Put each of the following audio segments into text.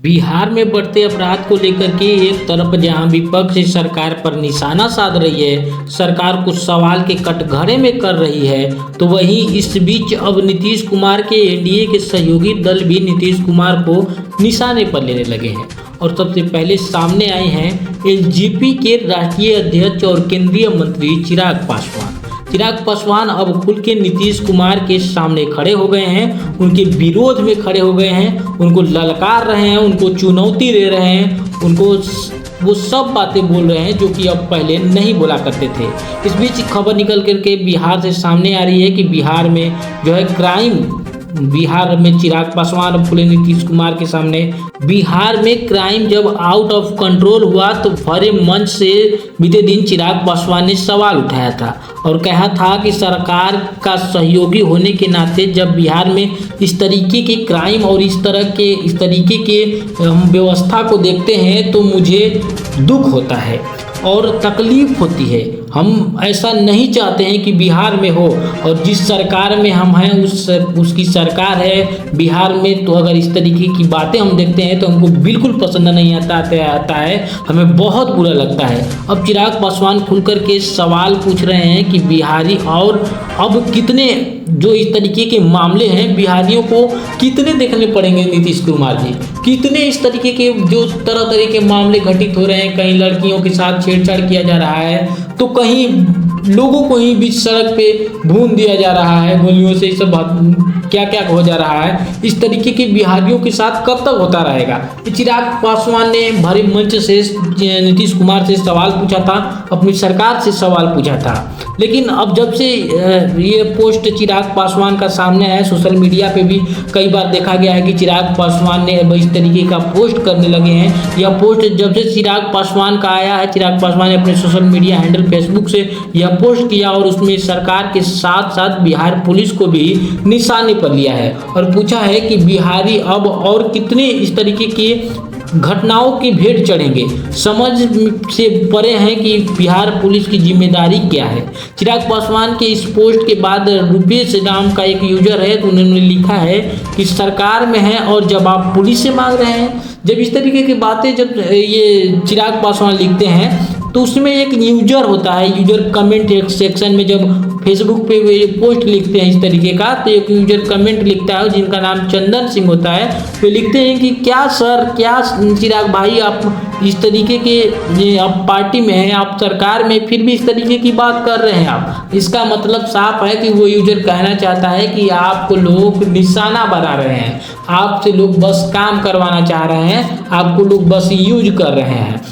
बिहार में बढ़ते अपराध को लेकर के एक तरफ जहां विपक्ष सरकार पर निशाना साध रही है, सरकार कुछ सवाल के कटघरे में कर रही है, तो वहीं इस बीच अब नीतीश कुमार के एनडीए के सहयोगी दल भी नीतीश कुमार को निशाने पर लेने लगे हैं। और सबसे पहले सामने आए हैं एलजेपी के राष्ट्रीय अध्यक्ष और केंद्रीय मंत्री चिराग पासवान अब खुल के नीतीश कुमार के सामने खड़े हो गए हैं, उनके विरोध में खड़े हो गए हैं, उनको ललकार रहे हैं, उनको चुनौती दे रहे हैं, उनको वो सब बातें बोल रहे हैं जो कि अब पहले नहीं बोला करते थे। इस बीच खबर निकल करके बिहार से सामने आ रही है कि बिहार में जो है बिहार में चिराग पासवान अब खुले नीतीश कुमार के सामने। बिहार में क्राइम जब आउट ऑफ कंट्रोल हुआ तो भरे मंच से बीते दिन चिराग पासवान ने सवाल उठाया था और कहा था कि सरकार का सहयोगी होने के नाते जब बिहार में इस तरीके के क्राइम और इस तरीके के व्यवस्था को देखते हैं तो मुझे दुख होता है और तकलीफ होती है। हम ऐसा नहीं चाहते हैं कि बिहार में हो, और जिस सरकार में हम हैं उसकी सरकार है बिहार में, तो अगर इस तरीके की बातें हम देखते हैं तो हमको बिल्कुल पसंद नहीं आता है, हमें बहुत बुरा लगता है। अब चिराग पासवान खुल करके सवाल पूछ रहे हैं कि बिहारी और अब कितने जो इस तरीके के मामले हैं बिहारियों को कितने देखने पड़ेंगे नीतीश कुमार जी, कितने इस तरीके के जो तरह के मामले घटित हो रहे हैं, कहीं लड़कियों के साथ छेड़छाड़ किया जा रहा है तो कहीं लोगों को ही बीच सड़क पे भून दिया जा रहा है गोलियों से, सब क्या क्या हो जा रहा है। इस तरीके के बिहारियों के साथ कब तक होता रहेगा। चिराग पासवान ने भरे मंच से नीतीश कुमार से सवाल पूछा था, अपनी सरकार से सवाल पूछा था, लेकिन अब जब से ये पोस्ट चिराग पासवान का सामने आया सोशल मीडिया पे भी कई बार देखा गया है कि चिराग पासवान ने इस तरीके का पोस्ट करने लगे हैं। यह पोस्ट जब से चिराग पासवान का आया है, चिराग पासवान ने अपने सोशल मीडिया हैंडल फेसबुक से यह पोस्ट किया और उसमें सरकार के साथ साथ बिहार पुलिस को भी निशाने पर लिया है और पूछा है कि बिहारी अब और कितने इस तरीके के घटनाओं की भेंट चढ़ेंगे, समझ से परे हैं कि बिहार पुलिस की जिम्मेदारी क्या है। चिराग पासवान के इस पोस्ट के बाद रुपेश नाम का एक यूजर है तो उन्होंने लिखा है कि सरकार में है और जब आप पुलिस से मांग रहे हैं। जब इस तरीके की बातें जब ये चिराग पासवान लिखते हैं तो उसमें एक यूजर होता है, यूजर कमेंट सेक्शन में जब फेसबुक पे वे पोस्ट लिखते हैं इस तरीके का तो एक यूजर कमेंट लिखता है जिनका नाम चंदन सिंह होता है। वे लिखते हैं कि क्या सर, क्या चिराग भाई, आप इस तरीके के आप पार्टी में हैं, आप सरकार में, फिर भी इस तरीके की बात कर रहे हैं आप। इसका मतलब साफ है कि वो यूजर कहना चाहता है कि आपको लोग निशाना बना रहे हैं, आपसे लोग बस काम करवाना चाह रहे हैं, आपको लोग बस यूज कर रहे हैं।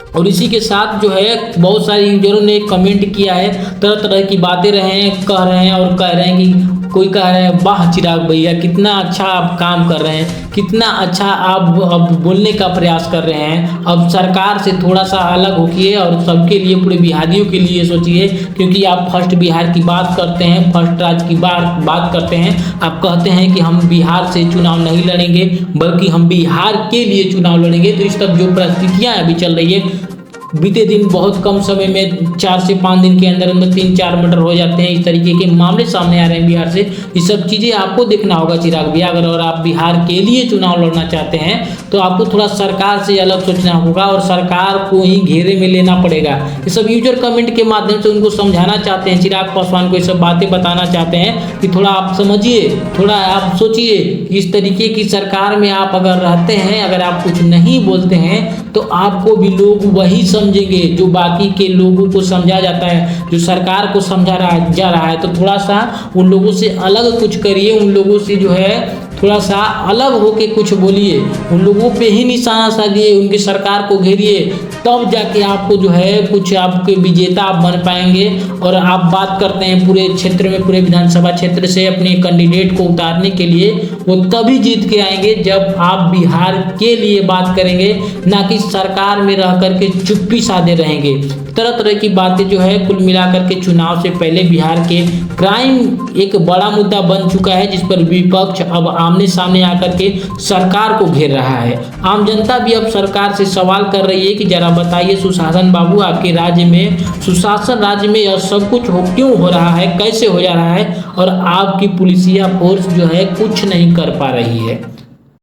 और इसी के साथ जो है बहुत सारे यूजरों ने कमेंट किया है, तरह तरह की बातें कह रहे हैं और कह रहे हैं कि कोई कह रहे हैं वाह चिराग भैया कितना अच्छा आप काम कर रहे हैं, कितना अच्छा आप अब बोलने का प्रयास कर रहे हैं, अब सरकार से थोड़ा सा अलग होइए और सबके लिए, पूरे बिहारियों के लिए सोचिए, क्योंकि आप फर्स्ट बिहार की बात करते हैं, फर्स्ट राज्य की बात करते हैं। आप कहते हैं कि हम बिहार से चुनाव नहीं लड़ेंगे बल्कि हम बिहार के लिए चुनाव लड़ेंगे। तो इस तक जो परिस्थितियाँ अभी चल रही है, बीते दिन बहुत कम समय में 4 से 5 दिन के अंदर 3-4 मर्डर हो जाते हैं, इस तरीके के मामले सामने आ रहे हैं बिहार से। ये सब चीज़ें आपको देखना होगा चिराग भैया, अगर और आप बिहार के लिए चुनाव लड़ना चाहते हैं तो आपको थोड़ा सरकार से अलग सोचना होगा और सरकार को ही घेरे में लेना पड़ेगा। ये सब यूजर कमेंट के माध्यम से उनको समझाना चाहते हैं, चिराग पासवान को ये सब बातें बताना चाहते हैं कि थोड़ा आप समझिए, थोड़ा आप सोचिए। इस तरीके की सरकार में आप अगर रहते हैं, अगर आप कुछ नहीं बोलते हैं तो आपको भी लोग वही समझेंगे जो बाकी के लोगों को समझा जाता है, जो सरकार को समझा जा रहा है। तो थोड़ा सा उन लोगों से अलग कुछ करिए, उन लोगों से जो है थोड़ा सा अलग होके कुछ बोलिए, उन लोगों पे ही निशाना साधिए, उनकी सरकार को घेरिए, तब जाके आपको जो है कुछ आपके विजेता आप बन पाएंगे। और आप बात करते हैं पूरे क्षेत्र में, पूरे विधानसभा क्षेत्र से अपने कैंडिडेट को उतारने के लिए, वो तभी जीत के आएंगे जब आप बिहार के लिए बात करेंगे, ना कि सरकार में रह करके चुप्पी साधे रहेंगे। तरह तरह की बातें जो है कुल मिलाकर के चुनाव से पहले बिहार के क्राइम एक बड़ा मुद्दा बन चुका है, जिस पर विपक्ष अब आमने सामने आकर के सरकार को घेर रहा है। आम जनता भी अब सरकार से सवाल कर रही है कि जरा बताइए सुशासन बाबू, आपके राज्य में, सुशासन राज्य में यह सब कुछ क्यों हो रहा है, कैसे हो जा रहा है, और आपकी पुलिसिया फोर्स जो है कुछ नहीं कर पा रही है।